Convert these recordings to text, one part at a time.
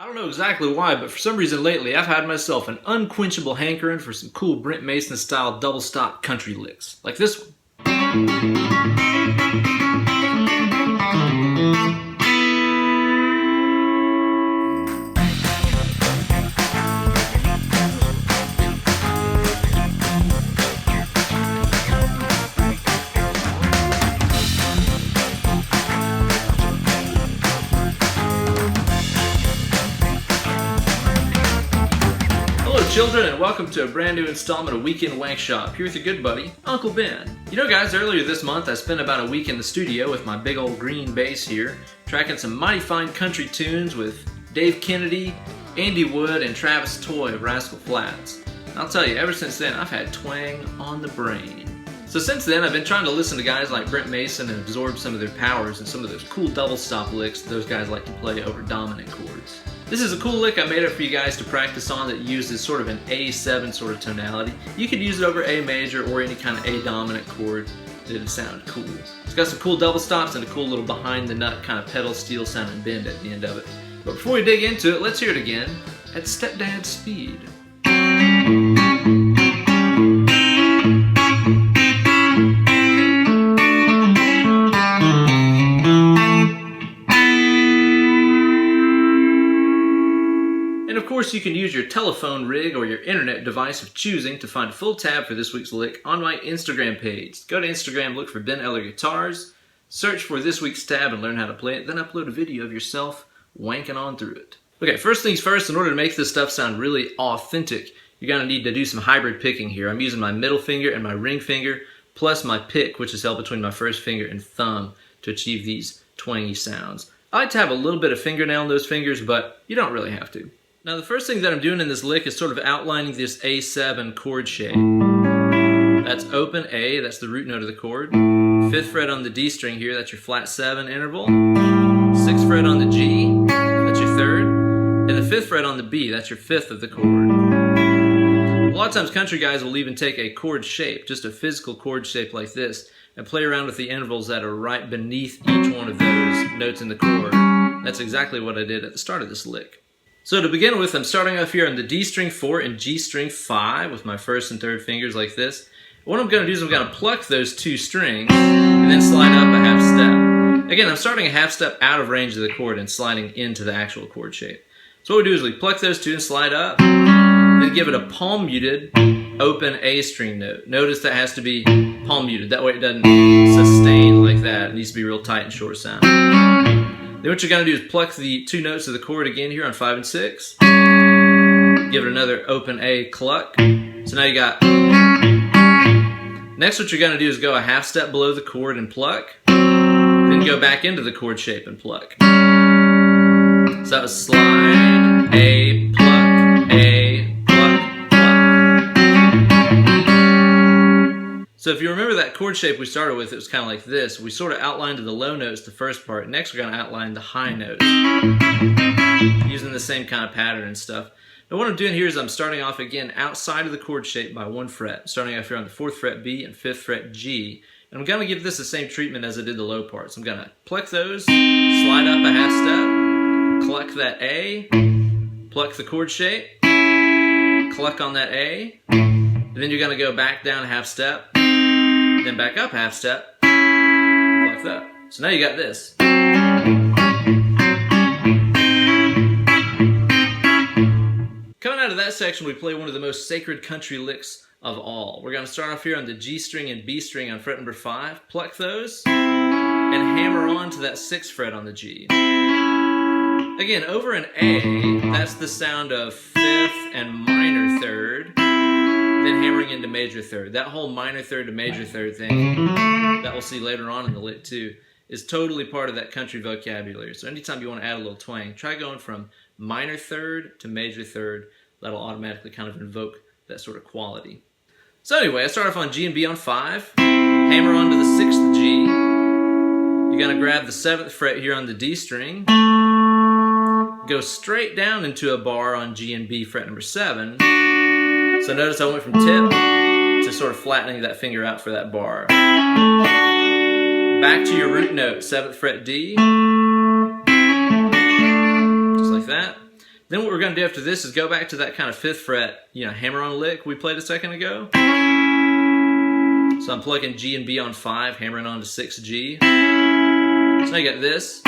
I don't know exactly why, but for some reason lately I've had myself an unquenchable hankering for some cool Brent Mason style double stop country licks, like this one. Children, and welcome to a brand new installment of Weekend Wankshop, here with your good buddy, Uncle Ben. You know guys, earlier this month I spent about a week in the studio with my big old green bass here, tracking some mighty fine country tunes with Dave Kennedy, Andy Wood, and Travis Toy of Rascal Flatts. And I'll tell you, ever since then I've had twang on the brain. So since then I've been trying to listen to guys like Brent Mason and absorb some of their powers and some of those cool double stop licks that those guys like to play over dominant chords. This is a cool lick I made up for you guys to practice on that uses sort of an A7 sort of tonality. You could use it over A major or any kind of A dominant chord that it sounded cool. It's got some cool double stops and a cool little behind the nut kind of pedal steel sounding bend at the end of it. But before we dig into it, let's hear it again at stepdad speed. Of course, you can use your telephone rig or your internet device of choosing to find a full tab for this week's lick on my Instagram page. Go to Instagram, look for BenEllerGuitars, search for this week's tab and learn how to play it, then upload a video of yourself wanking on through it. Okay, first things first, in order to make this stuff sound really authentic, you're going to need to do some hybrid picking here. I'm using my middle finger and my ring finger, plus my pick, which is held between my first finger and thumb, to achieve these twangy sounds. I like to have a little bit of fingernail in those fingers, but you don't really have to. Now the first thing that I'm doing in this lick is sort of outlining this A7 chord shape. That's open A, that's the root note of the chord. 5th fret on the D string here, that's your flat 7 interval. 6th fret on the G, that's your 3rd. And the 5th fret on the B, that's your 5th of the chord. A lot of times country guys will even take a chord shape, just a physical chord shape like this, and play around with the intervals that are right beneath each one of those notes in the chord. That's exactly what I did at the start of this lick. So to begin with, I'm starting off here on the D string 4 and G string 5 with my 1st and 3rd fingers like this. What I'm going to do is I'm going to pluck those 2 strings and then slide up a half step. Again, I'm starting a half step out of range of the chord and sliding into the actual chord shape. So what we do is we pluck those 2 and slide up, then give it a palm muted open A string note. Notice that has to be palm muted, that way it doesn't sustain like that. It needs to be real tight and short sound. Then what you're going to do is pluck the 2 notes of the chord again here on 5 and 6. Give it another open A cluck. So now you got... Next what you're going to do is go a half step below the chord and pluck. Then go back into the chord shape and pluck. So that was slide, A, pluck, A, pluck, pluck. So if you remember that chord shape we started with, it was kind of like this. We sort of outlined the low notes the first part. Next we're going to outline the high notes using the same kind of pattern and stuff. Now what I'm doing here is I'm starting off again outside of the chord shape by 1 fret. Starting off here on the 4th fret B and 5th fret G. And I'm going to give this the same treatment as I did the low parts. I'm going to pluck those, slide up a half step, cluck that A, pluck the chord shape, cluck on that A, and then you're going to go back down a half step, then back up half step, like that. So now you got this. Coming out of that section, we play one of the most sacred country licks of all. We're going to start off here on the G string and B string on fret number 5, pluck those, and hammer on to that 6th fret on the G. Again, over an A, that's the sound of 5th and minor 3rd, then hammering into major 3rd. That whole minor 3rd to major 3rd thing that we'll see later on in the lick too is totally part of that country vocabulary. So anytime you want to add a little twang, try going from minor 3rd to major 3rd. That'll automatically kind of invoke that sort of quality. So anyway, I start off on G and B on 5, hammer onto the 6th G. You're going to grab the 7th fret here on the D string, go straight down into a bar on G and B fret number 7. So notice I went from tip to sort of flattening that finger out for that bar. Back to your root note, 7th fret D, just like that. Then what we're going to do after this is go back to that kind of 5th fret, hammer-on lick we played a second ago. So I'm plugging G and B on 5, hammering on to 6G. So now you got this.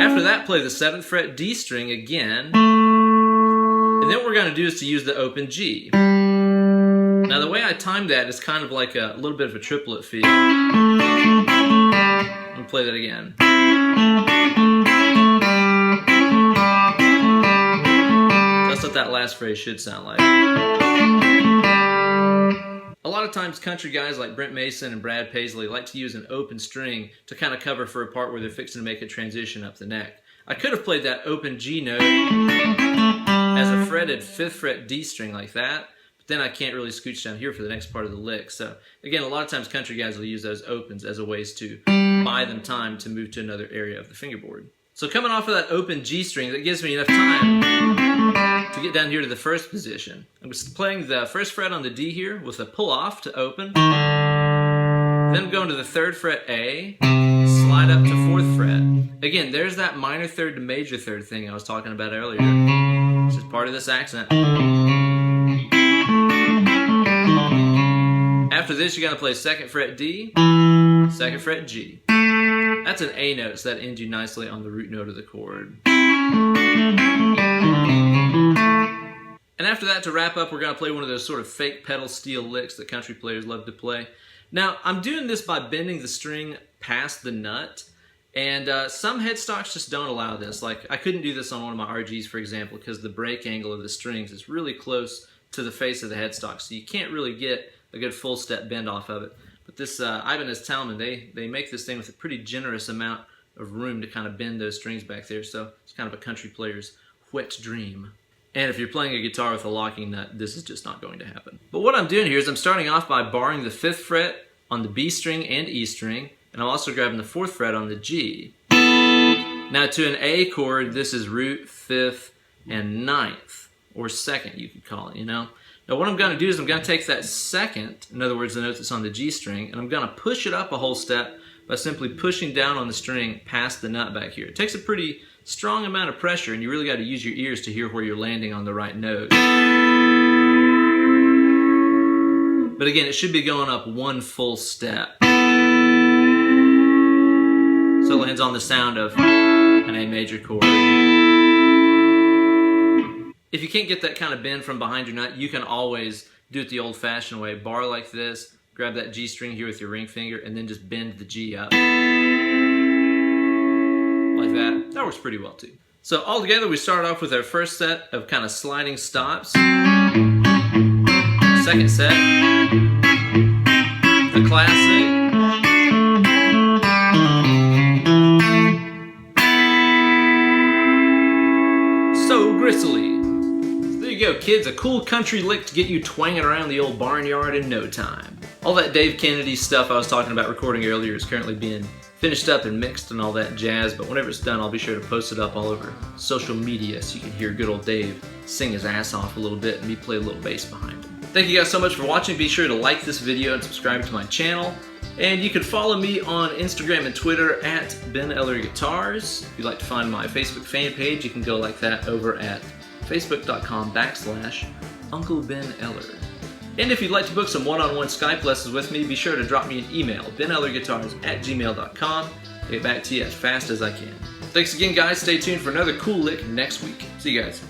After that, play the 7th fret D string again. And then what we're going to do is to use the open G. Now the way I timed that is kind of like a little bit of a triplet feel. I'm going to play that again. That's what that last phrase should sound like. A lot of times country guys like Brent Mason and Brad Paisley like to use an open string to kind of cover for a part where they're fixing to make a transition up the neck. I could have played that open G note as a fretted 5th fret D string like that, but then I can't really scooch down here for the next part of the lick. So again, a lot of times country guys will use those opens as a ways to buy them time to move to another area of the fingerboard. So coming off of that open G string, that gives me enough time to get down here to the 1st position. I'm just playing the 1st fret on the D here with a pull off to open. Then I'm going to the 3rd fret A, slide up to 4th fret. Again, there's that minor 3rd to major 3rd thing I was talking about earlier. This is part of this accent. After this, you're going to play 2nd fret D, 2nd fret G. That's an A note, so that ends you nicely on the root note of the chord. And after that, to wrap up, we're going to play one of those sort of fake pedal steel licks that country players love to play. Now, I'm doing this by bending the string past the nut, and some headstocks just don't allow this. Like, I couldn't do this on one of my RGs, for example, because the break angle of the strings is really close to the face of the headstock, so you can't really get a good full step bend off of it. But this Ibanez Talman, they make this thing with a pretty generous amount of room to kind of bend those strings back there, so it's kind of a country player's wet dream. And if you're playing a guitar with a locking nut, this is just not going to happen. But what I'm doing here is I'm starting off by barring the 5th fret on the B string and E string, and I'm also grabbing the 4th fret on the G. Now to an A chord, this is root, 5th, and 9th, or 2nd you could call it, Now what I'm going to do is I'm going to take that 2nd, in other words the note that's on the G string, and I'm going to push it up a whole step by simply pushing down on the string past the nut back here. It takes a pretty strong amount of pressure, and you really got to use your ears to hear where you're landing on the right note. But again, it should be going up one full step. So it lands on the sound of an A major chord. If you can't get that kind of bend from behind your nut, you can always do it the old-fashioned way. Bar like this, grab that G string here with your ring finger, and then just bend the G up. Like that. That works pretty well too. So all together, we start off with our first set of kind of sliding stops. Second set, the classic. So gristly. There you go, kids, a cool country lick to get you twanging around the old barnyard in no time. All that Dave Kennedy stuff I was talking about recording earlier is currently being finished up and mixed and all that jazz, but whenever it's done, I'll be sure to post it up all over social media so you can hear good old Dave sing his ass off a little bit and me play a little bass behind him. Thank you guys so much for watching. Be sure to like this video and subscribe to my channel. And you can follow me on Instagram and Twitter at BenEllerGuitars. If you'd like to find my Facebook fan page, you can go like that over at facebook.com/Uncle Ben Eller. And if you'd like to book some one-on-one Skype lessons with me, be sure to drop me an email, BenEllerGuitars@gmail.com. I'll get back to you as fast as I can. Thanks again, guys. Stay tuned for another cool lick next week. See you guys.